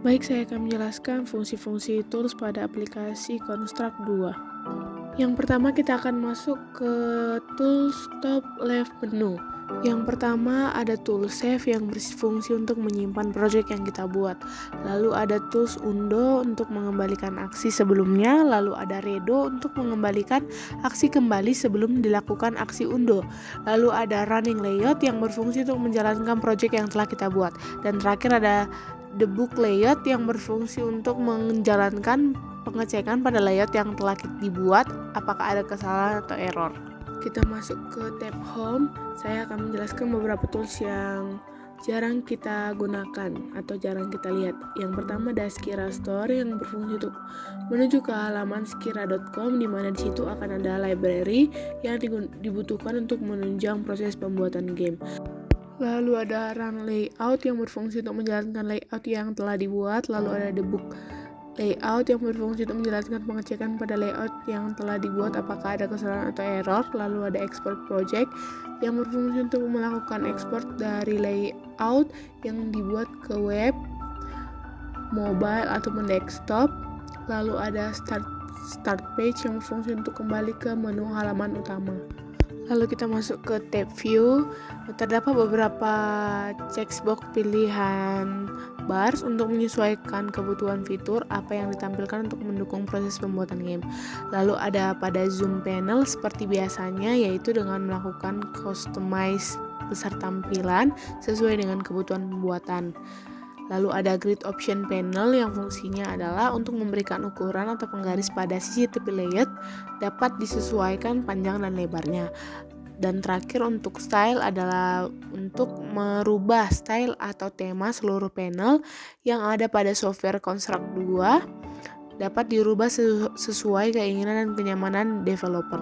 Baik, saya akan menjelaskan fungsi-fungsi tools pada aplikasi Construct 2. Yang pertama, kita akan masuk ke tools top left menu. Yang pertama ada tool save yang berfungsi untuk menyimpan project yang kita buat. Lalu ada tools undo untuk mengembalikan aksi sebelumnya. Lalu ada redo untuk mengembalikan aksi kembali sebelum dilakukan aksi undo. Lalu ada running layout yang berfungsi untuk menjalankan project yang telah kita buat. Dan terakhir ada debug layout yang berfungsi untuk menjalankan pengecekan pada layout yang telah dibuat, apakah ada kesalahan atau error. Kita masuk ke tab home. Saya akan menjelaskan beberapa tools yang jarang kita gunakan atau jarang kita lihat. Yang pertama ada Skira Store yang berfungsi untuk menuju ke halaman skira.com, di mana di situ akan ada library yang dibutuhkan untuk menunjang proses pembuatan game. Lalu ada run layout yang berfungsi untuk menjalankan layout yang telah dibuat. Lalu ada debug layout yang berfungsi untuk menjalankan pengecekan pada layout yang telah dibuat, apakah ada kesalahan atau error. Lalu ada export project yang berfungsi untuk melakukan ekspor dari layout yang dibuat ke web, mobile ataupun desktop. Lalu ada start page yang berfungsi untuk kembali ke menu halaman utama. Lalu kita masuk ke tab view. Terdapat beberapa checkbox pilihan bars untuk menyesuaikan kebutuhan fitur apa yang ditampilkan untuk mendukung proses pembuatan game. Lalu ada pada zoom panel seperti biasanya, yaitu dengan melakukan customize besar tampilan sesuai dengan kebutuhan pembuatan. Lalu ada grid option panel yang fungsinya adalah untuk memberikan ukuran atau penggaris pada sisi tepi layout dapat disesuaikan panjang dan lebarnya. Dan terakhir untuk style adalah untuk merubah style atau tema seluruh panel yang ada pada software Construct 2 dapat dirubah sesuai keinginan dan kenyamanan developer.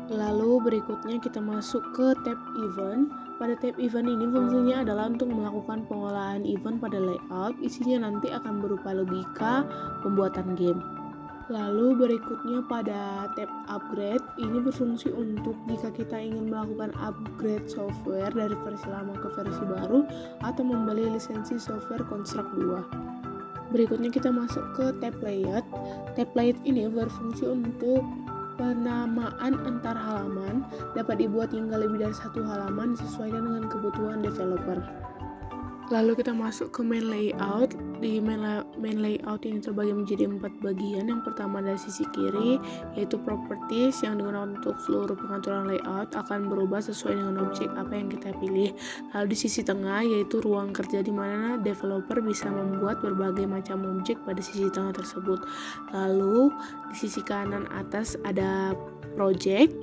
Lalu berikutnya kita masuk ke tab event. Pada tab event ini fungsinya adalah untuk melakukan pengolahan event pada layout. Isinya nanti akan berupa logika pembuatan game. Lalu berikutnya pada tab upgrade, ini berfungsi untuk jika kita ingin melakukan upgrade software dari versi lama ke versi baru atau membeli lisensi software Construct 2. Berikutnya kita masuk ke tab layout. Tab layout ini berfungsi untuk penamaan antar halaman, dapat dibuat hingga lebih dari satu halaman disesuaikan dengan kebutuhan developer. Lalu kita masuk ke main layout. Di main layout ini terbagi menjadi 4 bagian. Yang pertama dari sisi kiri, yaitu properties yang digunakan untuk seluruh pengaturan layout akan berubah sesuai dengan objek apa yang kita pilih. Lalu di sisi tengah, yaitu ruang kerja di mana developer bisa membuat berbagai macam objek pada sisi tengah tersebut. Lalu di sisi kanan atas ada project.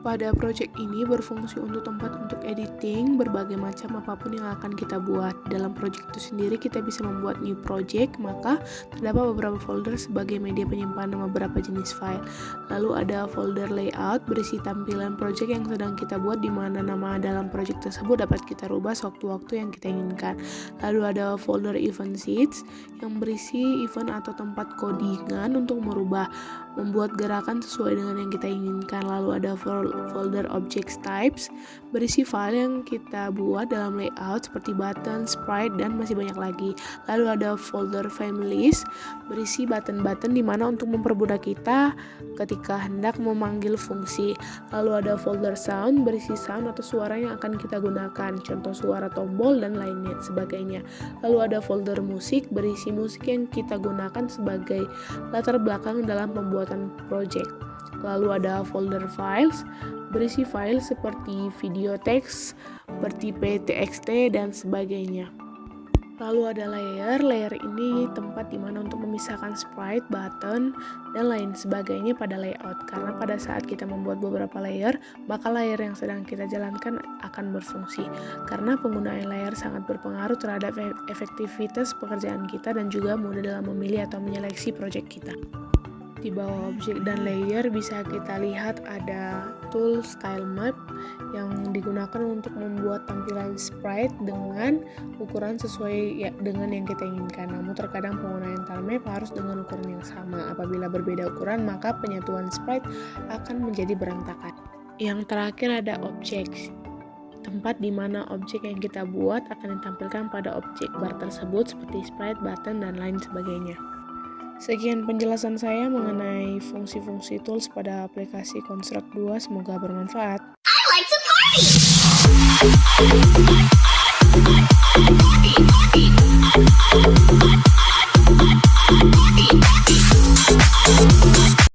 Pada project ini berfungsi untuk tempat untuk editing berbagai macam apapun yang akan kita buat. Dalam project itu sendiri kita bisa membuat new project, maka terdapat beberapa folder sebagai media penyimpanan beberapa jenis file. Lalu ada folder layout berisi tampilan project yang sedang kita buat, di mana nama dalam project tersebut dapat kita rubah sewaktu-waktu yang kita inginkan. Lalu ada folder event sheets yang berisi event atau tempat codingan untuk membuat gerakan sesuai dengan yang kita inginkan. Lalu ada folder object types berisi file yang kita buat dalam layout seperti button, sprite, dan masih banyak lagi. Lalu ada folder families berisi button-button di mana untuk mempermudah kita ketika hendak memanggil fungsi. Lalu ada folder sound berisi sound atau suara yang akan kita gunakan, contoh suara tombol dan lainnya sebagainya. Lalu ada folder musik berisi musik yang kita gunakan sebagai latar belakang dalam pembuatan project. Lalu ada folder files berisi file seperti video, teks, seperti ptxt dan sebagainya. Lalu ada layer ini tempat dimana untuk memisahkan sprite, button, dan lain sebagainya pada layout. Karena pada saat kita membuat beberapa layer, maka layer yang sedang kita jalankan akan berfungsi. Karena penggunaan layer sangat berpengaruh terhadap efektivitas pekerjaan kita dan juga mudah dalam memilih atau menyeleksi project kita. Di bawah objek dan layer bisa kita lihat ada tool style map yang digunakan untuk membuat tampilan sprite dengan ukuran sesuai dengan yang kita inginkan. Namun terkadang penggunaan tile map harus dengan ukuran yang sama. Apabila berbeda ukuran, maka penyatuan sprite akan menjadi berantakan. Yang terakhir ada objects. tempat di mana objek yang kita buat akan ditampilkan pada objek bar tersebut seperti sprite, button, dan lain sebagainya. Sekian penjelasan saya mengenai fungsi-fungsi tools pada aplikasi Construct 2, semoga bermanfaat. I like to party!